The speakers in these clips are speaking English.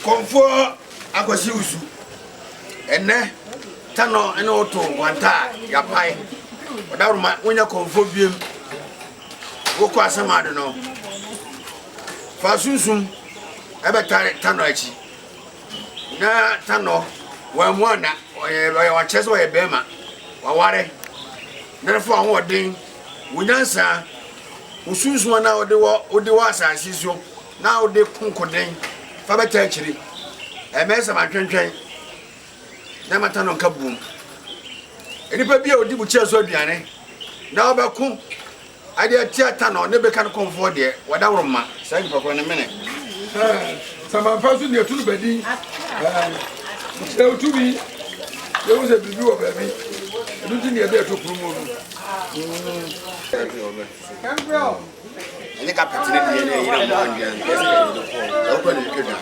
Akonfuo Akwasi Owusu ene tano ene oto wanta ya pai odaruma wonya Akonfuo biem woko asamade no fa sunsum ebetare tano achi na tano wa muana wa chese wa bema wa ware na fo ho odin wonyansa usunsum na ode wa asase so na ode kunkoden fa beta achiri emesa matwentwen na mata no nka bum enipa bia odi bu cheso aduane na obeku ade atiata no ne beka no Akonfuo de wadawroma sa nipa ko ne mene sama fasu ne tulu bedi se otubi ye wo se bibi wo baby edu ti ne ebe to promo no Akonfuo ene ka petine de ne yira mo andia ese ko ne keda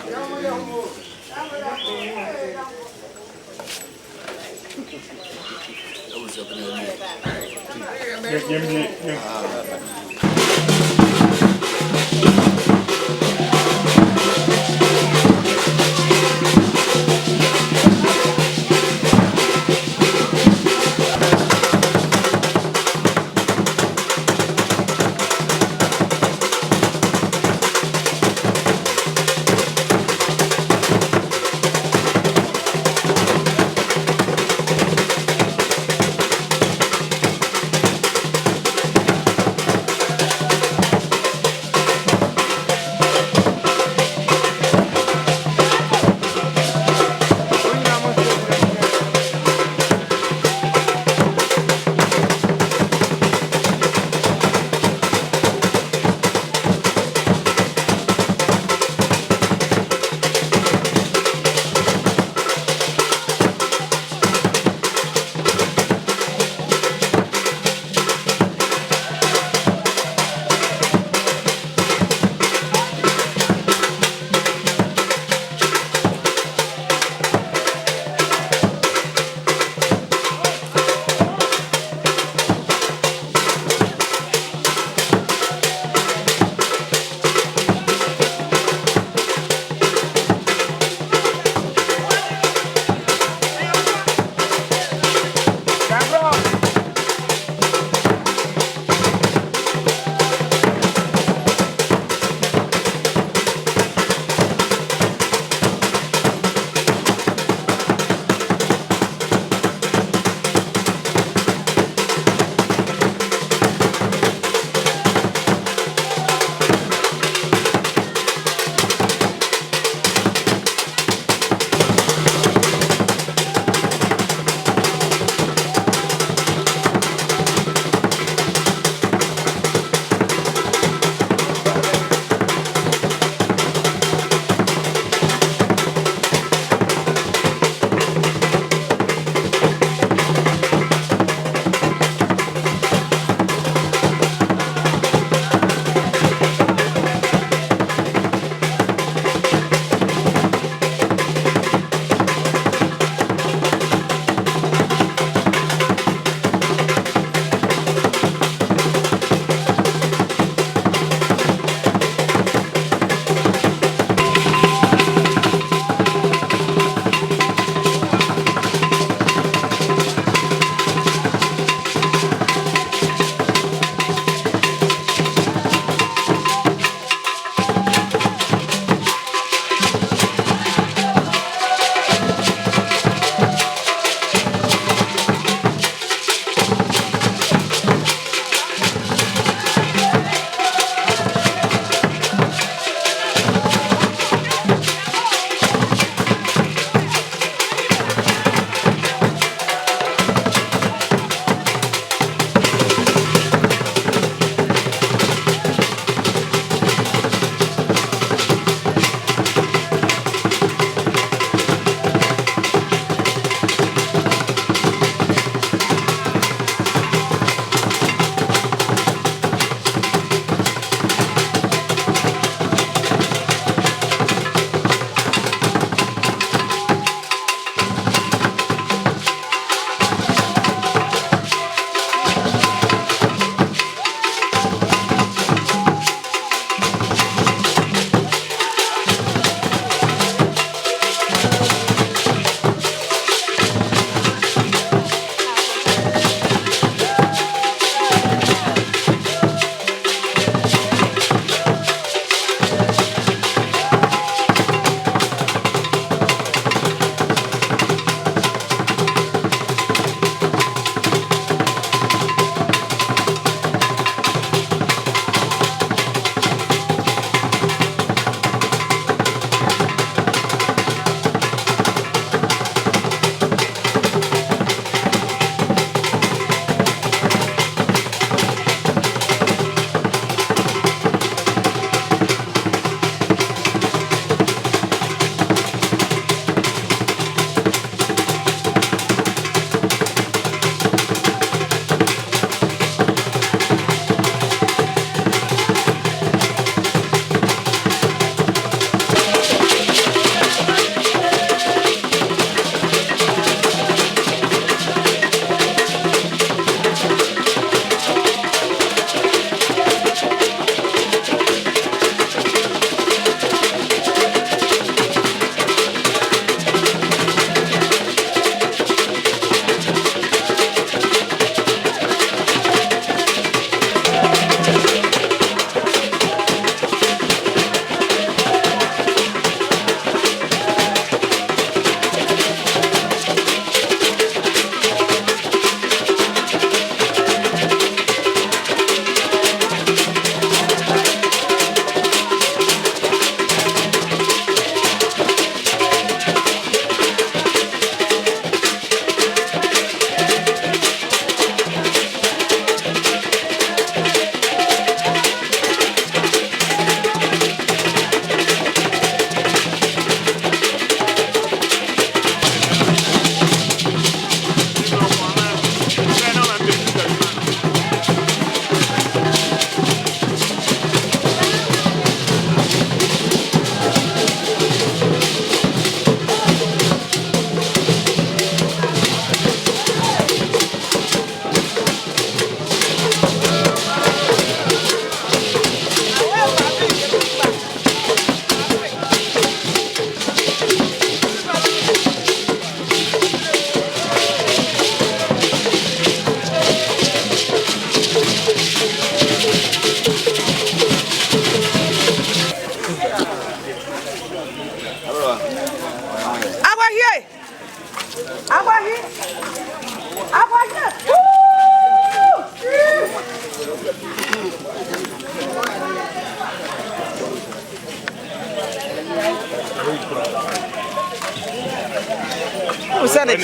said it.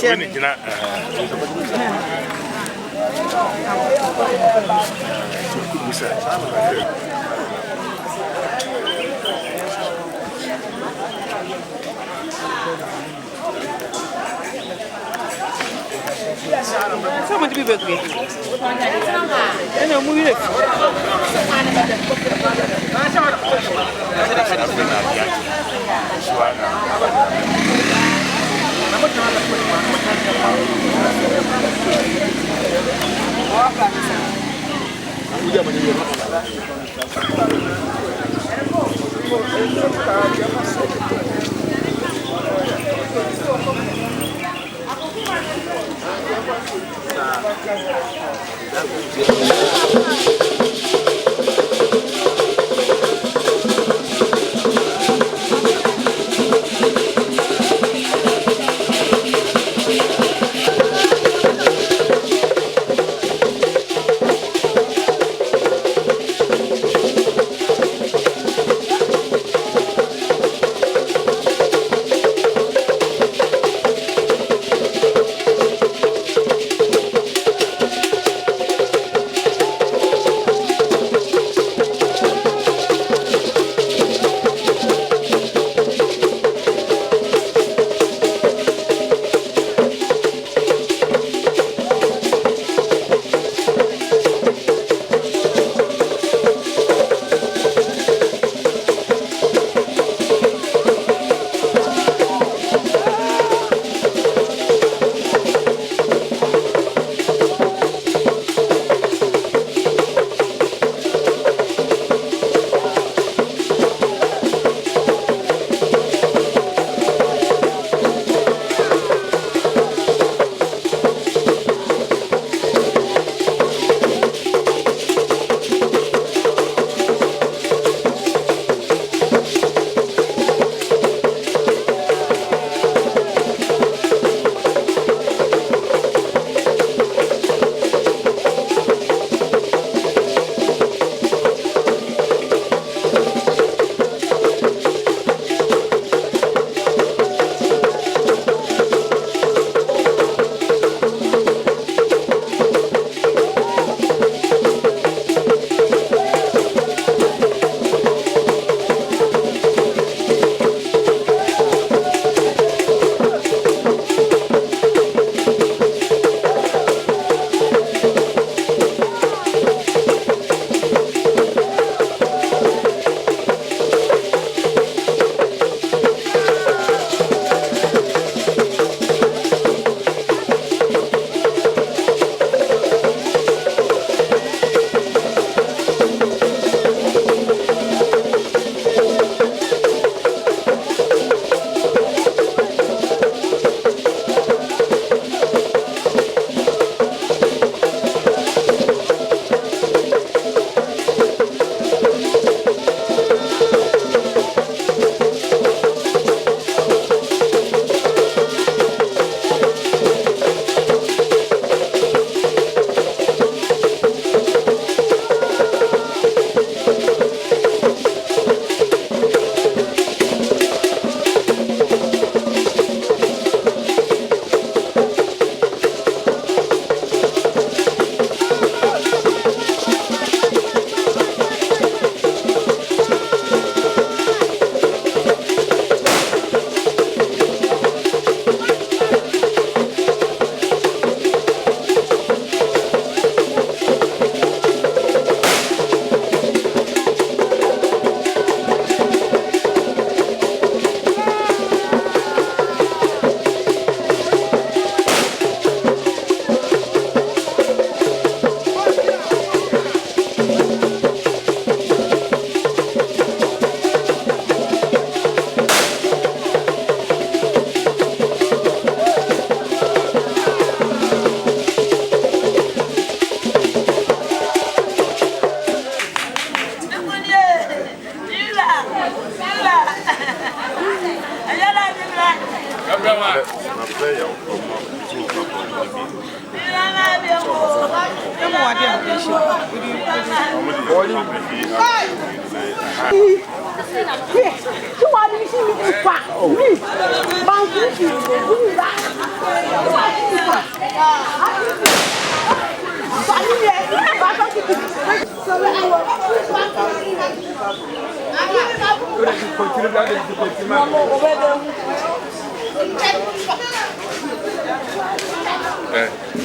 Someone to be with me. I know, move it.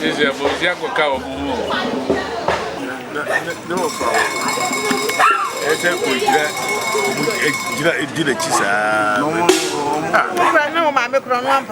Is a Boziaco cow. No problem. It's a good did a chisa. No, my macron one.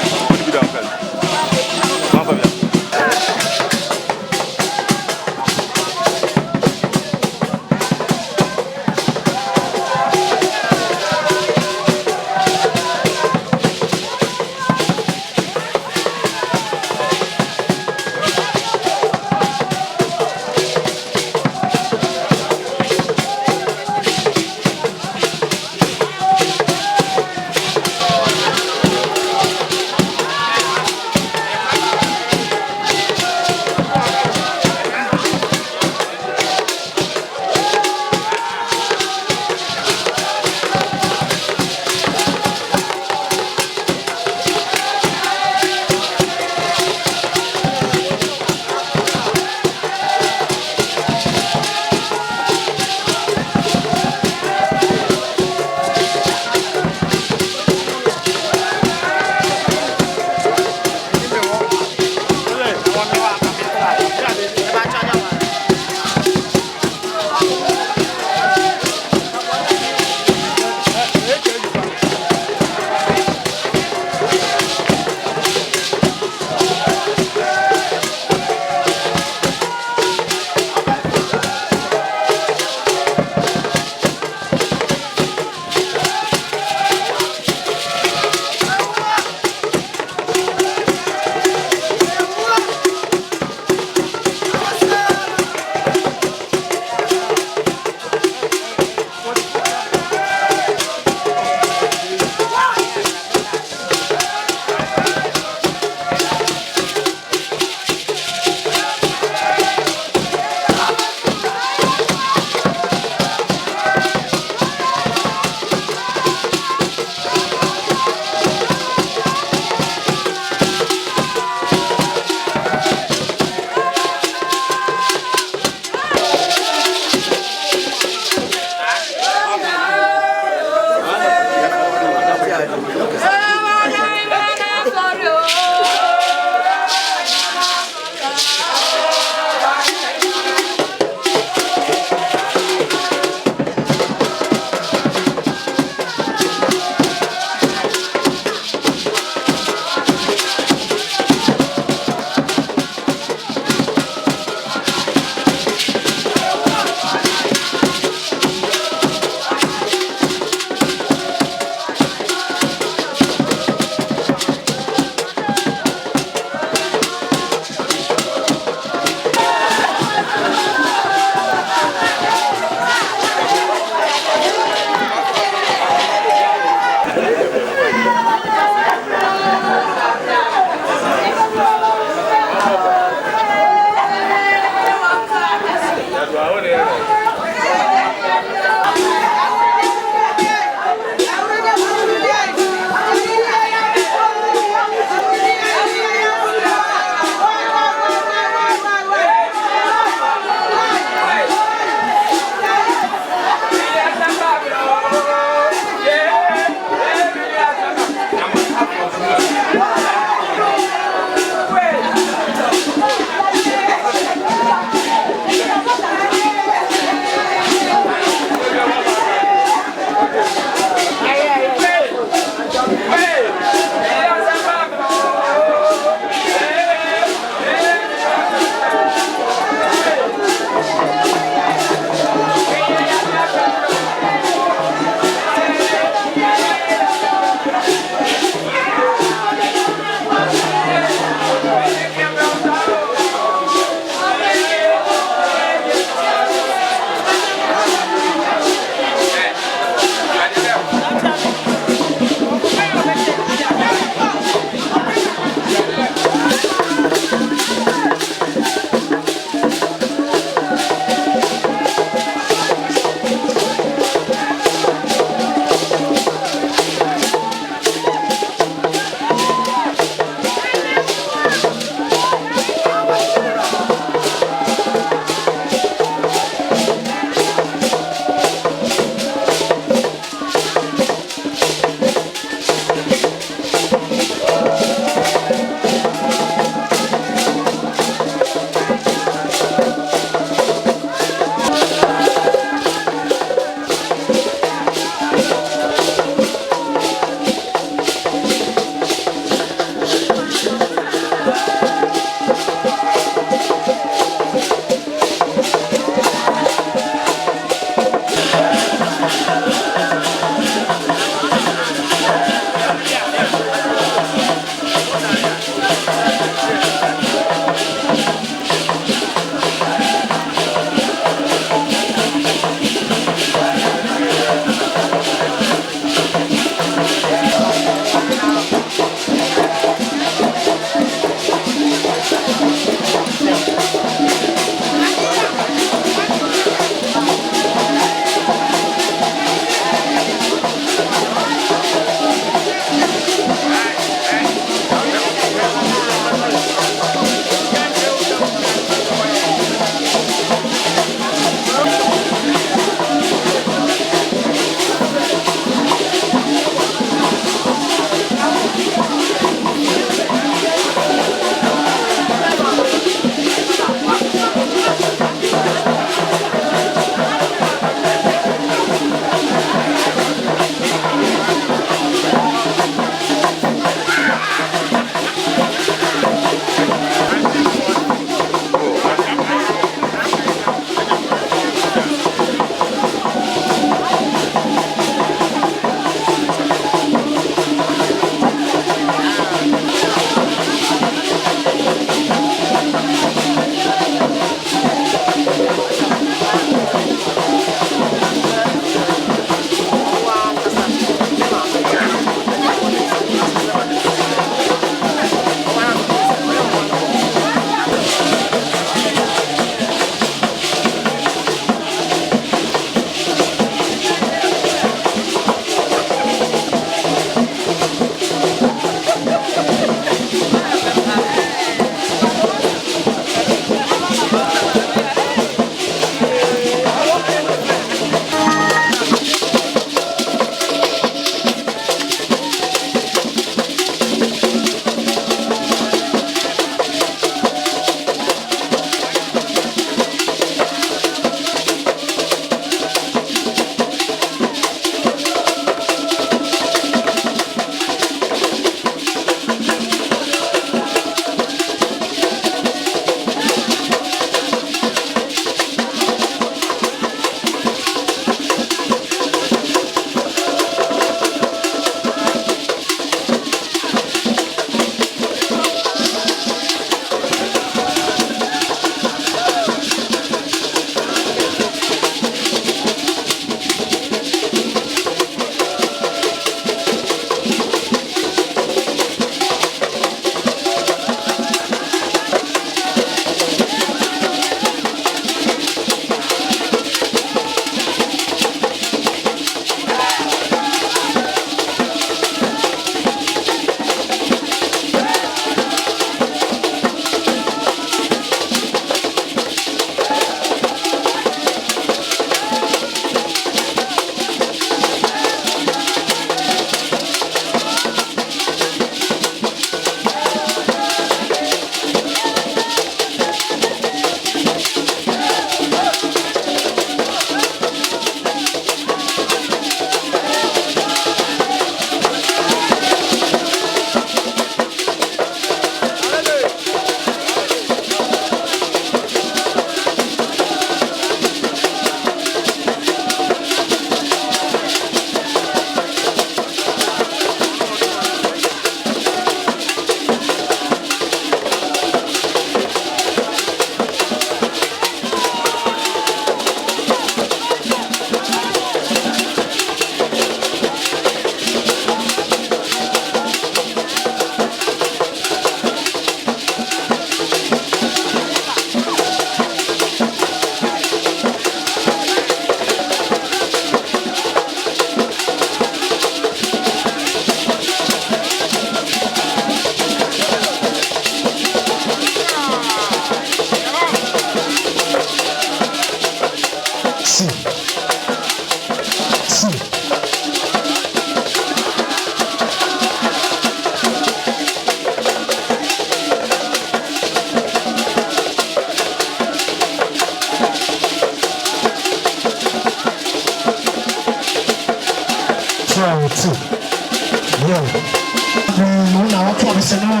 Now what was the no?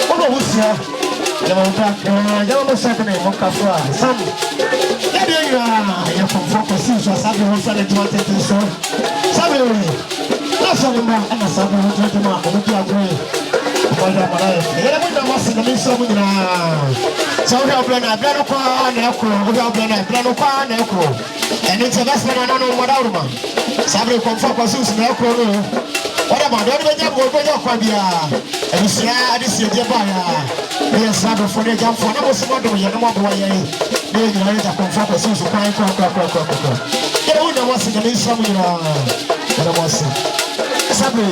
What was here? You almost said the name of Kafra. Some. You're from Focus, so Sabi was at the 20th so. Sabi, that's all the man, and a Sabi was at the mark, and look at me. Was in the midst of so help and I better call an echo, help and I better call an echo. And it's a best man, I don't know what out man. Sabi come Focus, no echo. What about the other job? What about Quabia? And you see, I just see the buyer. Yes, I don't forget jump for no more than you know what boy. They know that come Focus, so kind of you know what's in the midst of what I was. Sabi,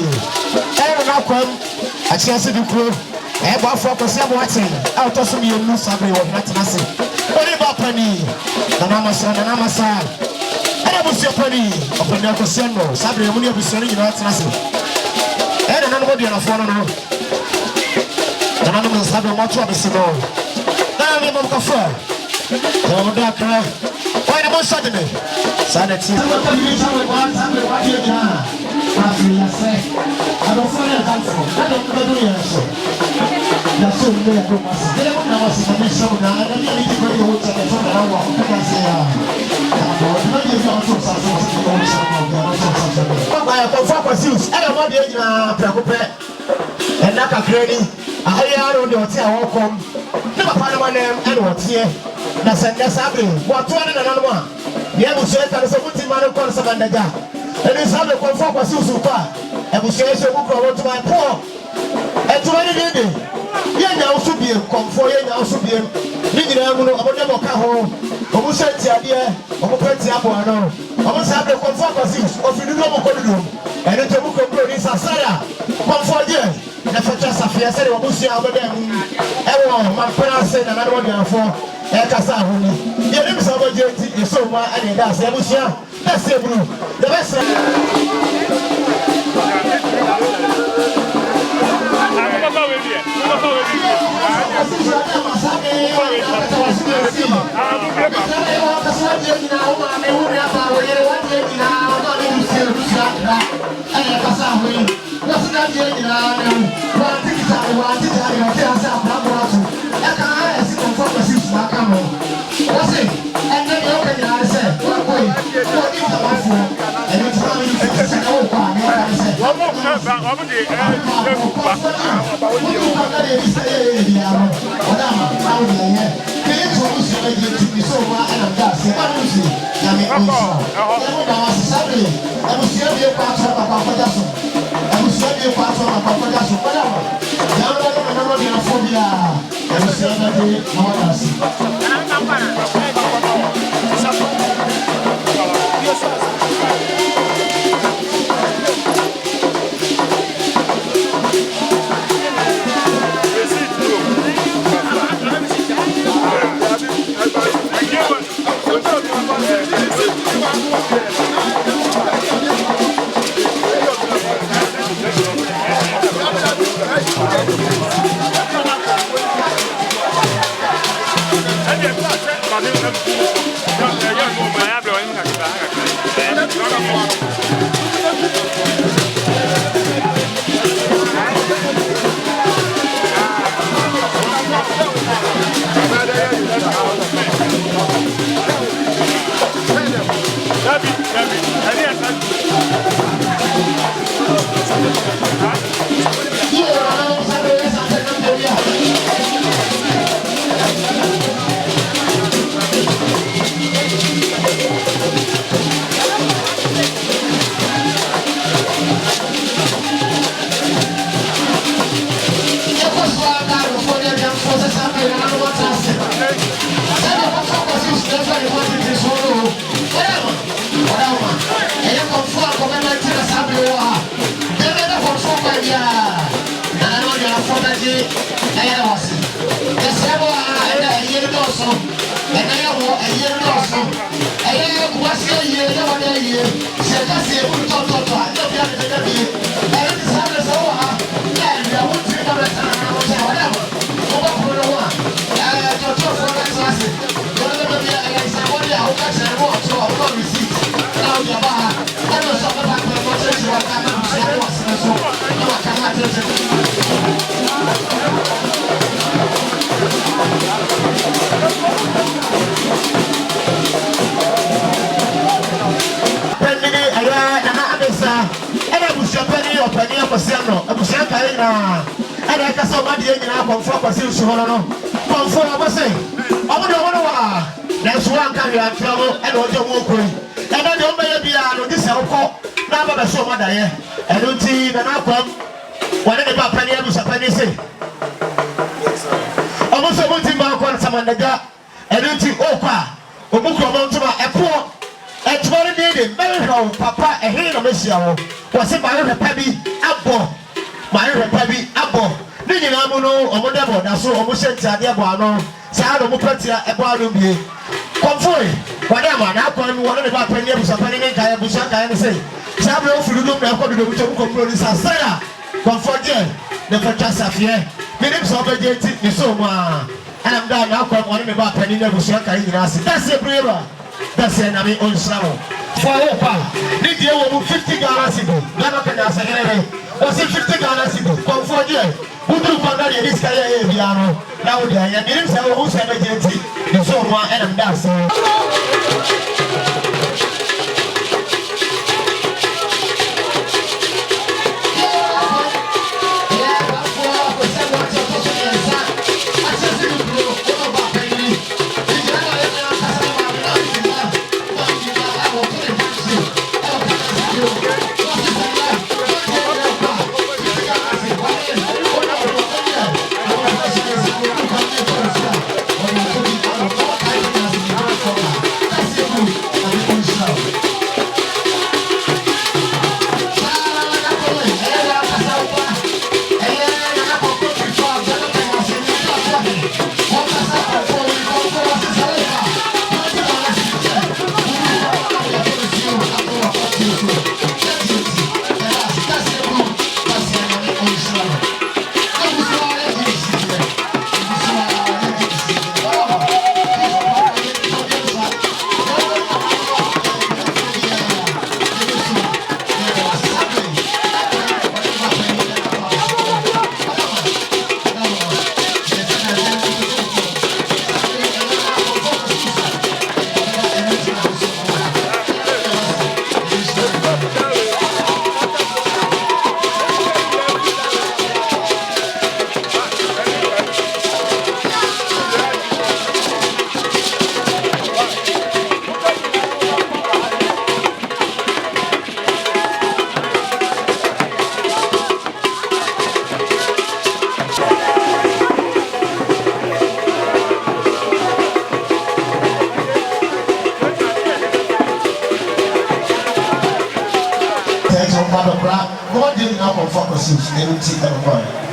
I don't know come. I chance to crew. I bought Focus, I'm watching. I'll toss me a new Sabi or not nothing. What about Penny? Nanama, I was your penny of the Narcoseno, Sabi, when you'll be selling you out nothing. I don't know what you're not following. Nananom is having much of the snow. Now I'm a café. No, doctor. Why the most suddenly? Sanity. I don't I don't know what's our home. Never find my name and what's here. That's happening. What one and another one? The able to say that it's a good man of concept and the gap. And it's how the comfort was used to far. And we say, so who to my poor. And to any lady. Young also be a comfort, young also be a living about the Caho. Almost said the idea of a pretty apple. Almost have the comfort was used of the normal corridor. And the book of Brody is a Sarah. Comfort, yes. The first affair said, Owusu over them. Everyone, my parents said, and I don't want for Ekasa. The names of the is so much, and that's Owusu. That's the blue. The best. What's that doing now? One thing is that one thing that you can't say about what I can't see from the my camera. What's it? And then you open your eyes and say, what is the one for? And it's coming to say, oh, I say, what more? What would you I'm sorry, part of my papa. So And I can so much in Akonfuo Akwasi Owusu no. Akonfuo Akwasi. There's one carry and travel and what you walk with. And then you may be on this alcohol. Now, but so much there. And don't see the outcome. Whatever penny was a penny say. Almost a multi mark on some on the gap. And don't see Oka. Obuko Montuma, a poor. And 20 days, very low, Papa, a hand of Messiah. Was it my Pabi, Abo? My Pabi, Abo. Did you know, Omodabo, that's so almost said Diabano. Sado Mupatia, a bar. Convoy, whatever, now come one of the penny of Sapani and Kaya Busaka and say, Sabro for the look now come to the compromise as Sarah. Comfort, the Fatasa Fier. Minutes of a gate, you so ma. And I'm done now come one of the penny of Busaka in us. That's a braver. That's an Ami on Slow. For Opa, did you over $50 ago? Never can answer anyway. Was it $50 ago? Comfort, who do Pagani this guy? Now, there, and it is who's an agency. So one and I'm dancing. God didn't have a focus in anything at all.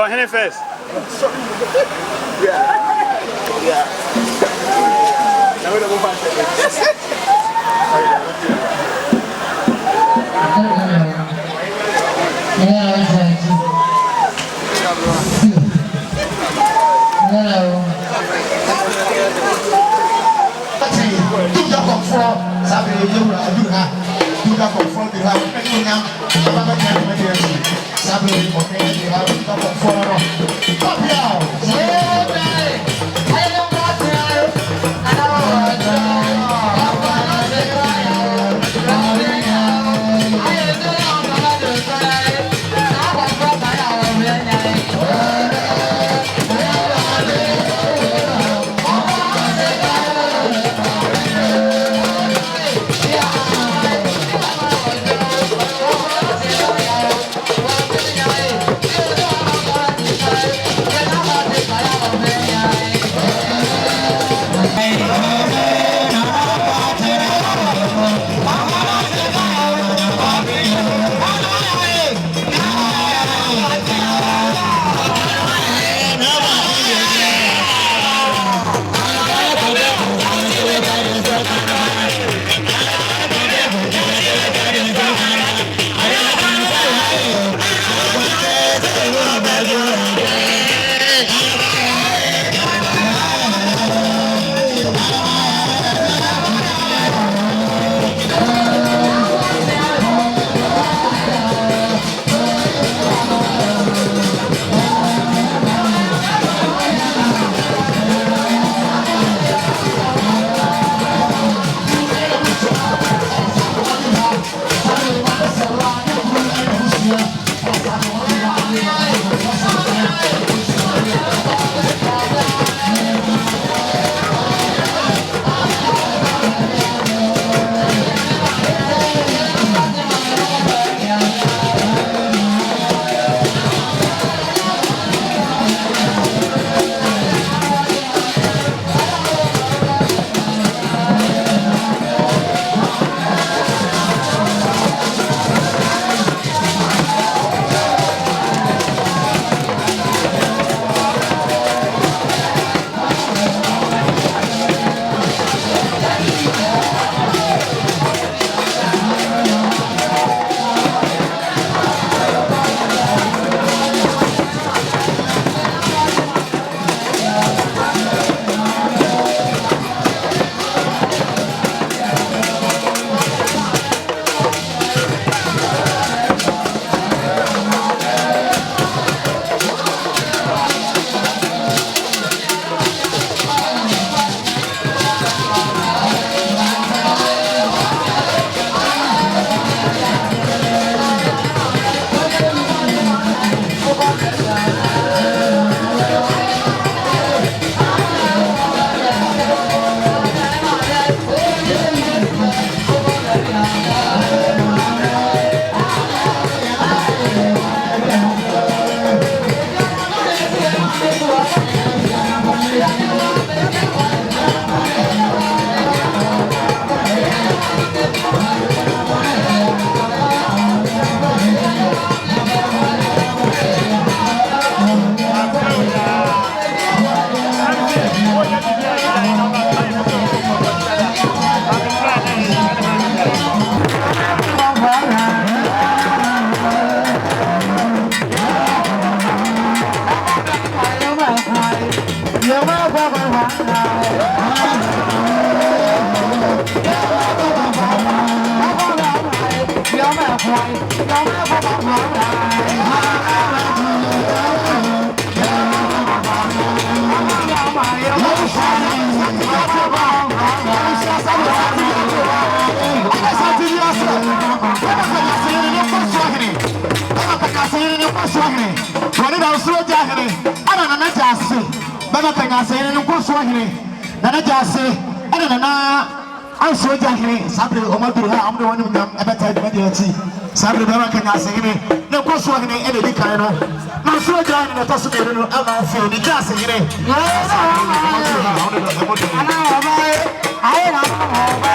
Henry first. Yeah. Now we don't go back. Sabre baba kanya sehine ne koso hene ene di kan no na so jani na taso me no ama fi ni ja sehine ana ba ai na ba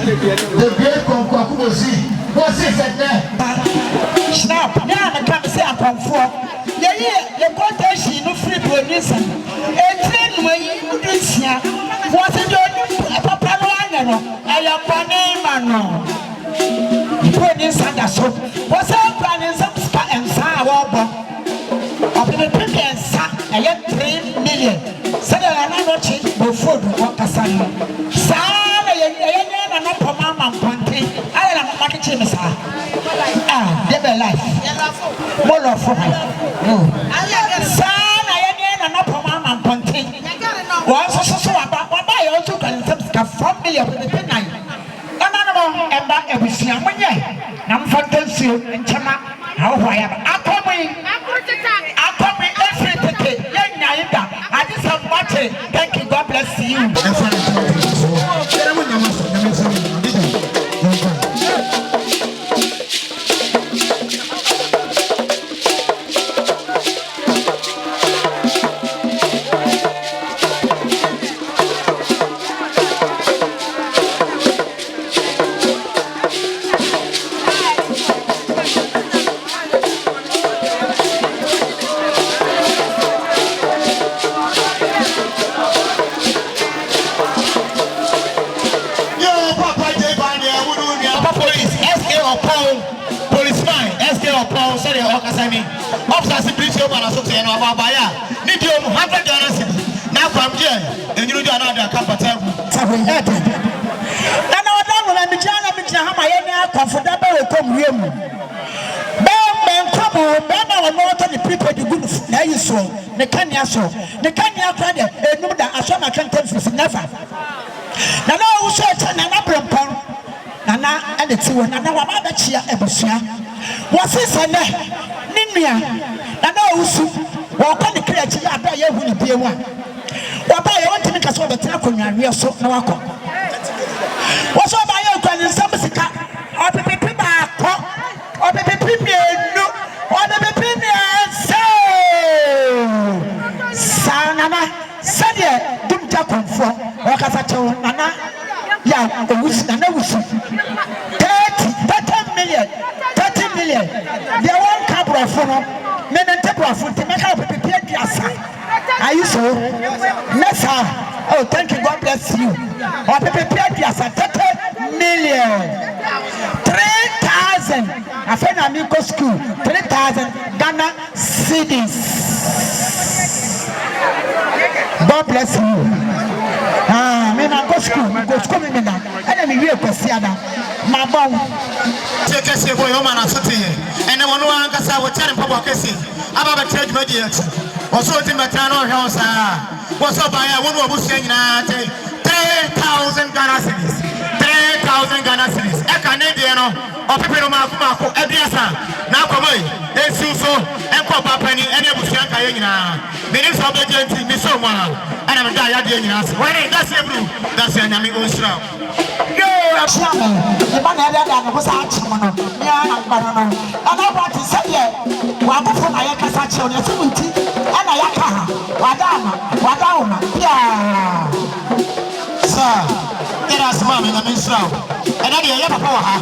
The great Akonfuo was it there? Snap, now I can't say Akonfuo. The quotation no free producer. A train where you this here was a papa no, I am Panama. Producer that so was a planning some spa and sour. Of the people and sa, I had 3 million. Said I not cheap before the work as I know. Not for Mamma Ponte. I am a market chimney. Never life. More of for her. Son, I am not for Mamma Ponte. Once so about what I also can have 4 million with the penny. Nananom and back every single one. I'm for the and Chama. How I am. I come in every ticket. I just have watched. Thank you. God bless you. Officers please over and so say no about buyer. Need you $100 now from here and you do another comfortable. And our dog will be Jana my comfortable come here. Ben come home, Ben our water the people the good now you saw the Kenya so the Kenya credit and know that I saw my country never. Now who said Nana Brampon Nana and the two and Nana Chia Ebusia. What's this and Nana Owusu, walk on the creative about you will be one. What I want to make us all the tackle and we are so no. What's all by your grand in Sabasica? Or the people back, or the people no, or the people so. Sanana, Sadia, don't talk on for, or Casato, Nana, Young, Owusu, Nana Owusu. 30 million. They won't come from. Men and temper for to make up a prepared yassa. Are you so? Nessa. Oh, thank you. God bless you. Or prepared yassa 30 million. 3,000. I found a Miko school. 3,000 Ghana cedis. God bless you. Men I go school me now. Enemy real Cassiana. My bone. Take a boy, woman, and city. And I want to answer what telling Papa Cassie about a church mediate. Was what in my town or house. Was up by a woman who saying 3,000 Ghana cities. 3,000 Ghana cities. A Canadian or people Marco, Ediasa. Now come away. They sue so and Papa Penny and Ebusianka. Meaning of the gentle, Miss Oma. And I'm dying. Why that's a blue? That's an amigo shroud. The man had was out. And I want to say, what for my Casacho, and I can. Wadama, yeah. Sir, get us mommy, I mean, so. And I didn't ever for her.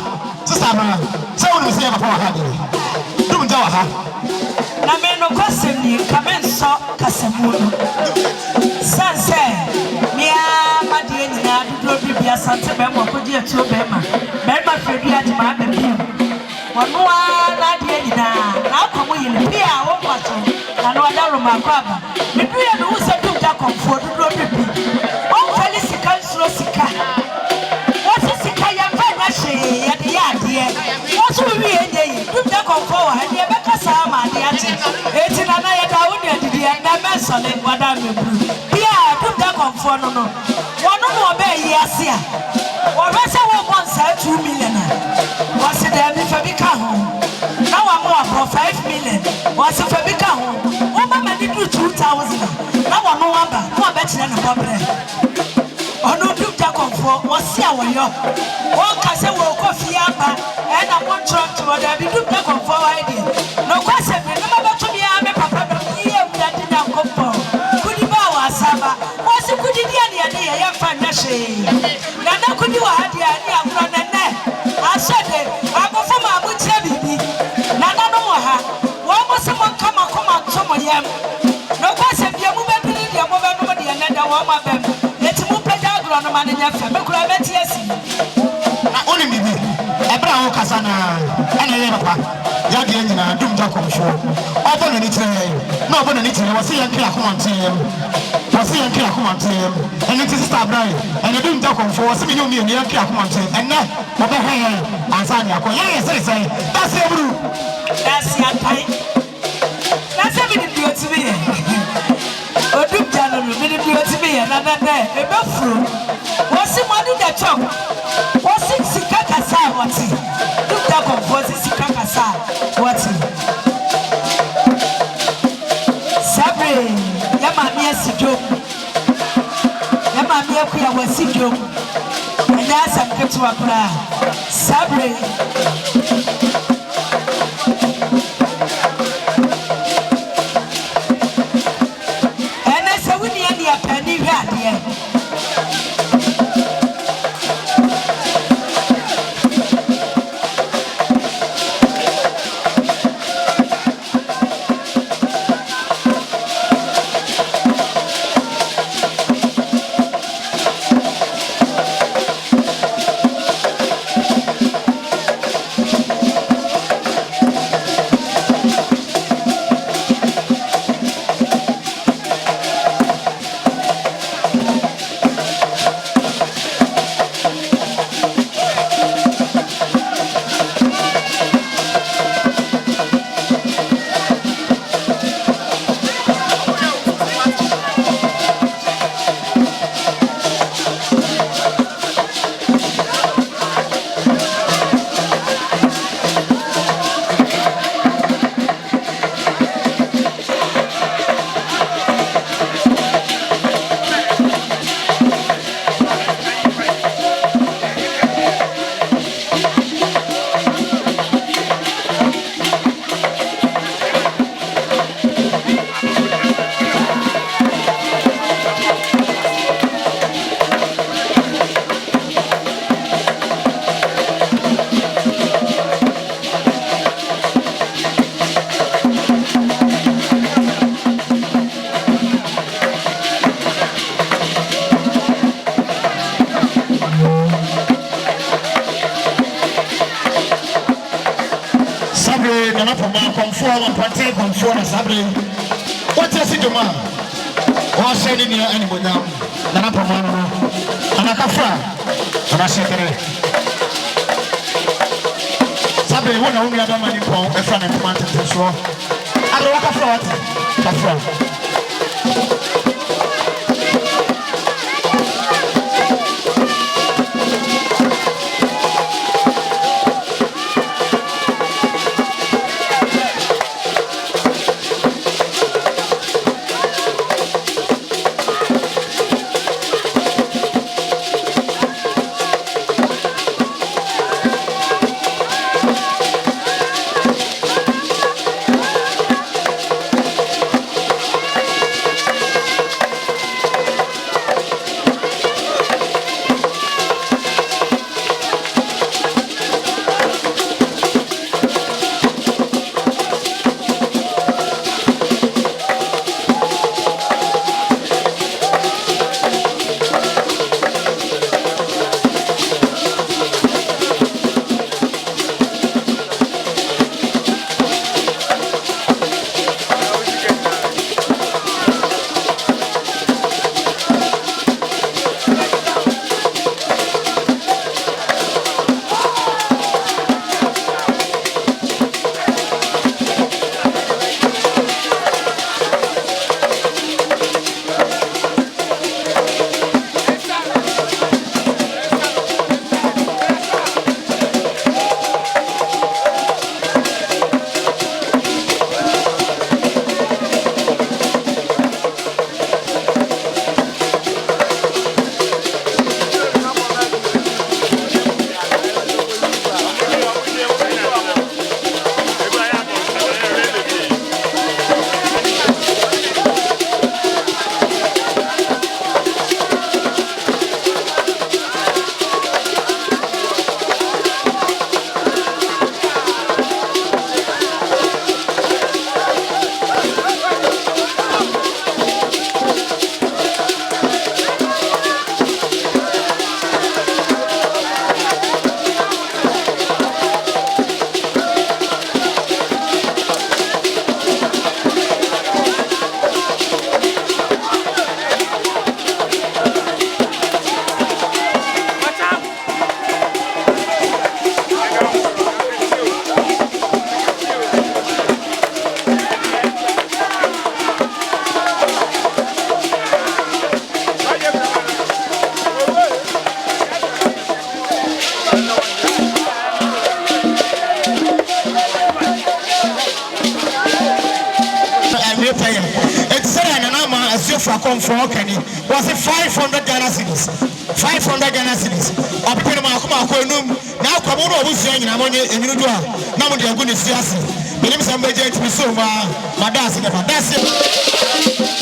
So we say for her. Don't tell her. I mean, no question, you come in so Casamuno. Sunset, my dear, be a Santa Bema, could you to Bema? Bema Fredia to my baby. One more, not yet. Now come we in here, what was it? And what are my brother? Maybe I know who's a good Akonfuo to do it. Oh, Felicity Sika. What's a Sika? You're very much at the idea. What's we in the good Akonfuo and the Becca Sama, the Auntie. 18 and I at the end, I mentioned it, what I'm doing. Yeah, good Akonfuo, no. One more bay, yes, yeah. Or else I won't sell 2 million. Was it there if I become home? Now I'm more for 5 million. Was if I become home? What am I do 2,000? Now I'm more better than a problem. Or no, do Akonfuo, what's your way up? One can say, well, coffee up, and I want to whatever you do Akonfuo idea. No question, remember to me, I'm a papa, here, that didn't go for. Could you bow a summer? Was it good idea? Nana could you have the idea wa ma bem eti mu pagya agro no ma ne nya fa me kura beti asi na oni bibi ebra wo kasa na ene ye papa ya de nyina dum ja komsho obo na ni tire na obo na ni tire wose yan kira komantem wose yan kira komantem ene ti sister brai ene dum ja komsho wose me nyomi yan kira komantem ene obo he ansa ni akọ ye say that's ebru that's ya kai that's e bi di oti bi odum ja no bi di oti bi na e be fru wose mo do the chop wose sika kasa wati dum ja komfo sika kasa wati sabre ya ma mi asijo ya ma mi akuya wasijo enya asapketu akura sabre ene se wuni ya ni apani hwe ade Akonfuo na sabre what is it to man o se ni ni ani bonya na na pama no anakafa ana sekere sabre wona wo mi adama ni pon e fa na pama tete so ado wakafa what kafa for Akonfuo Kenny was it 500 Ghana cedis. 500 Ghana cedis. Up to my Akonum. Now come on over saying I'm on a new door. Now they are going to see us. The name is somebody to be so my that's it.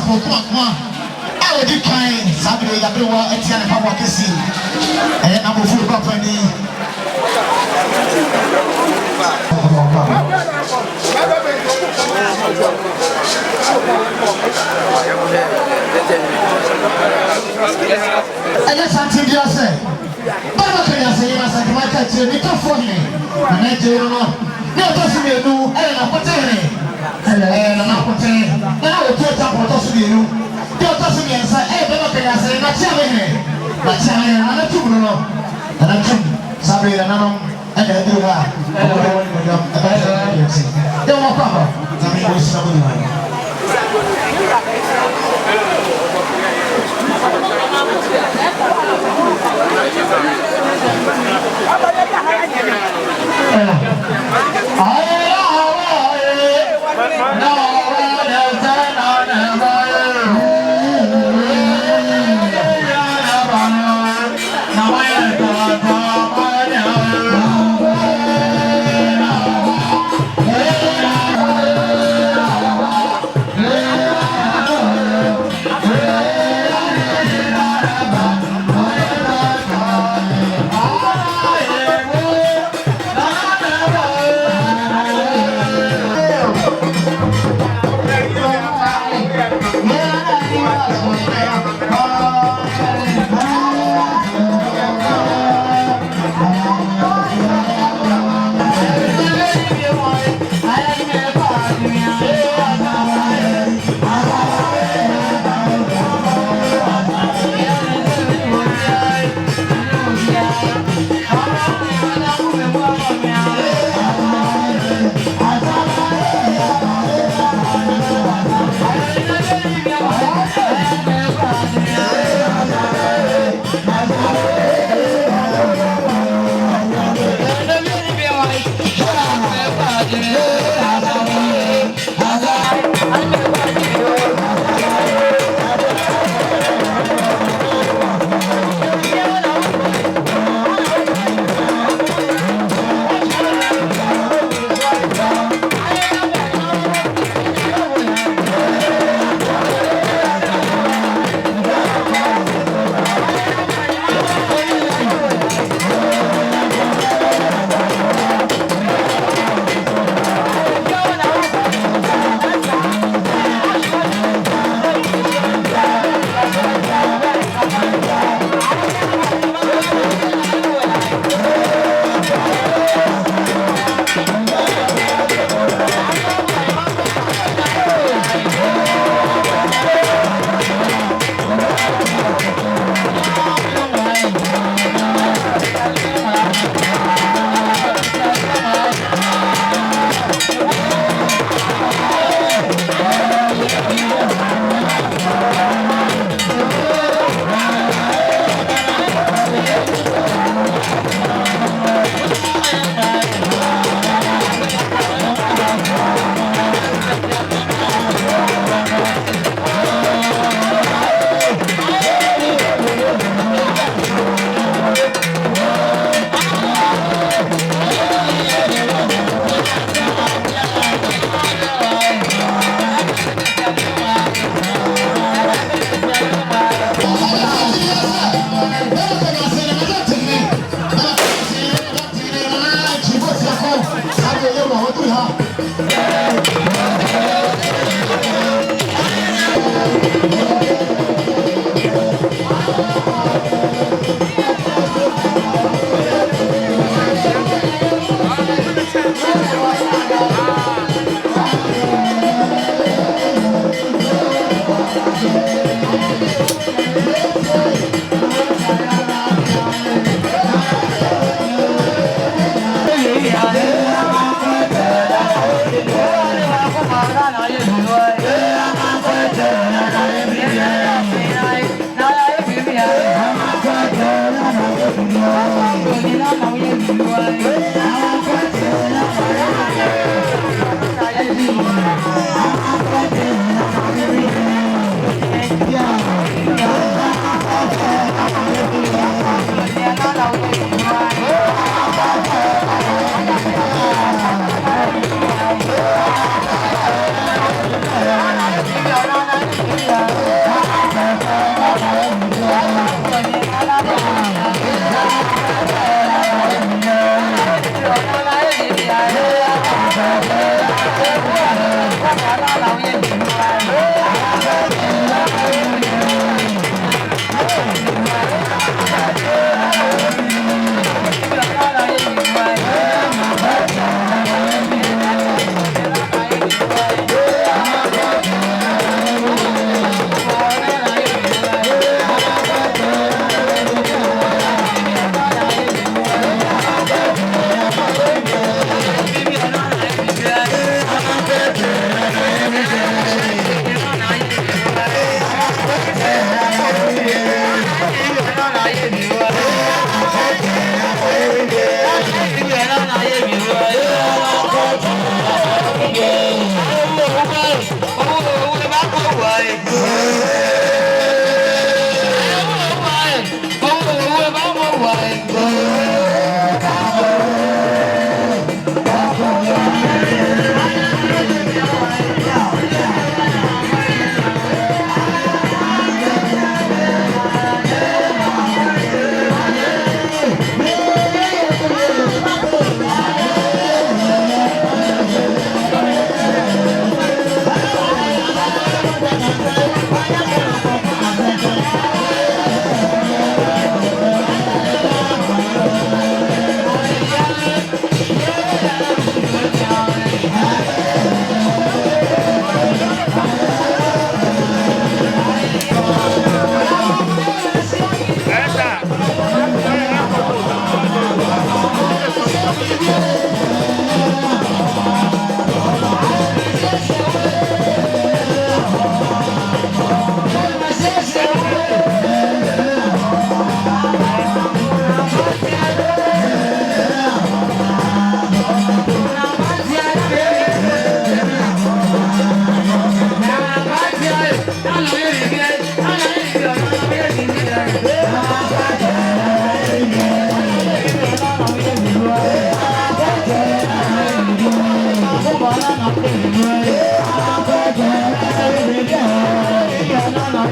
for come. I would kind Saturday, everyone, and Tiana Papa Kissy. And I'm a full company. I just want to say, Baba can say, you must have my catch you for me. And I do not. No, doesn't mean no, and I'm potato. And I'm potato. Now we'll put up what doesn't mean you. Don't doesn't mean say, hey, Baba can say, not telling me. But telling you, I'm not too low. And I'm too. Sorry, and I'm and I do that. Don't walk over. I mean, we're somebody.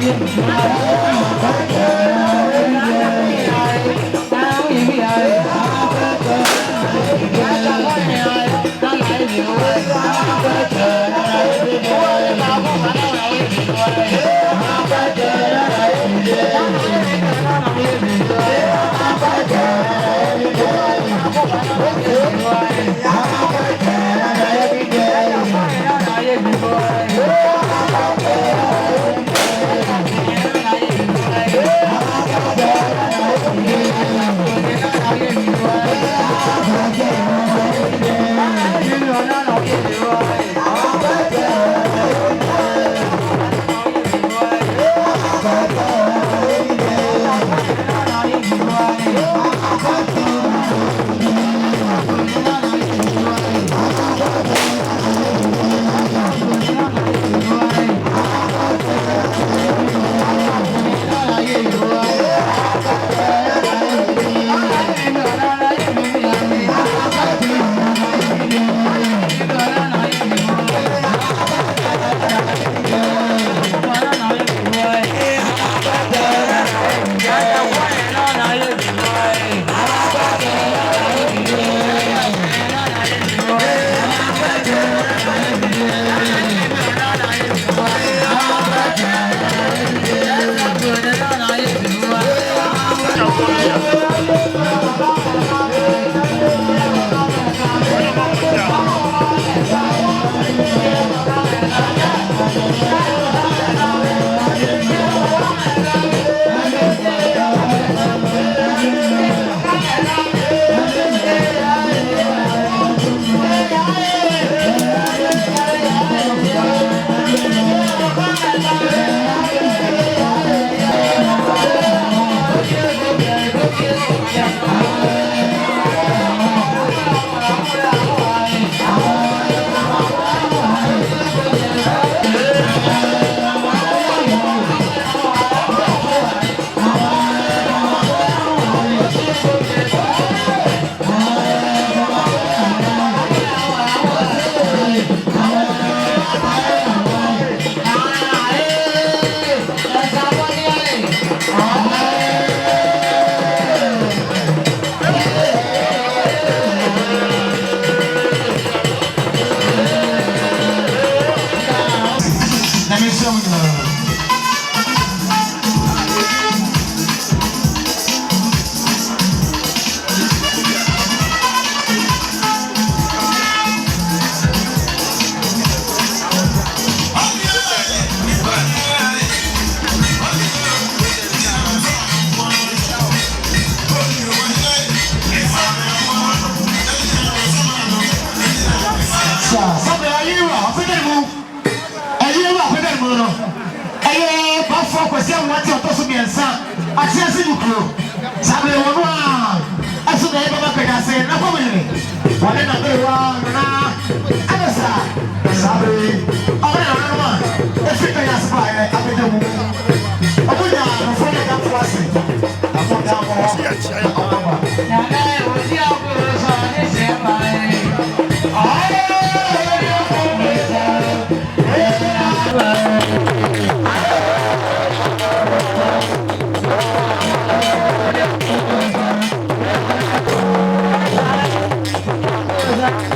Thank you.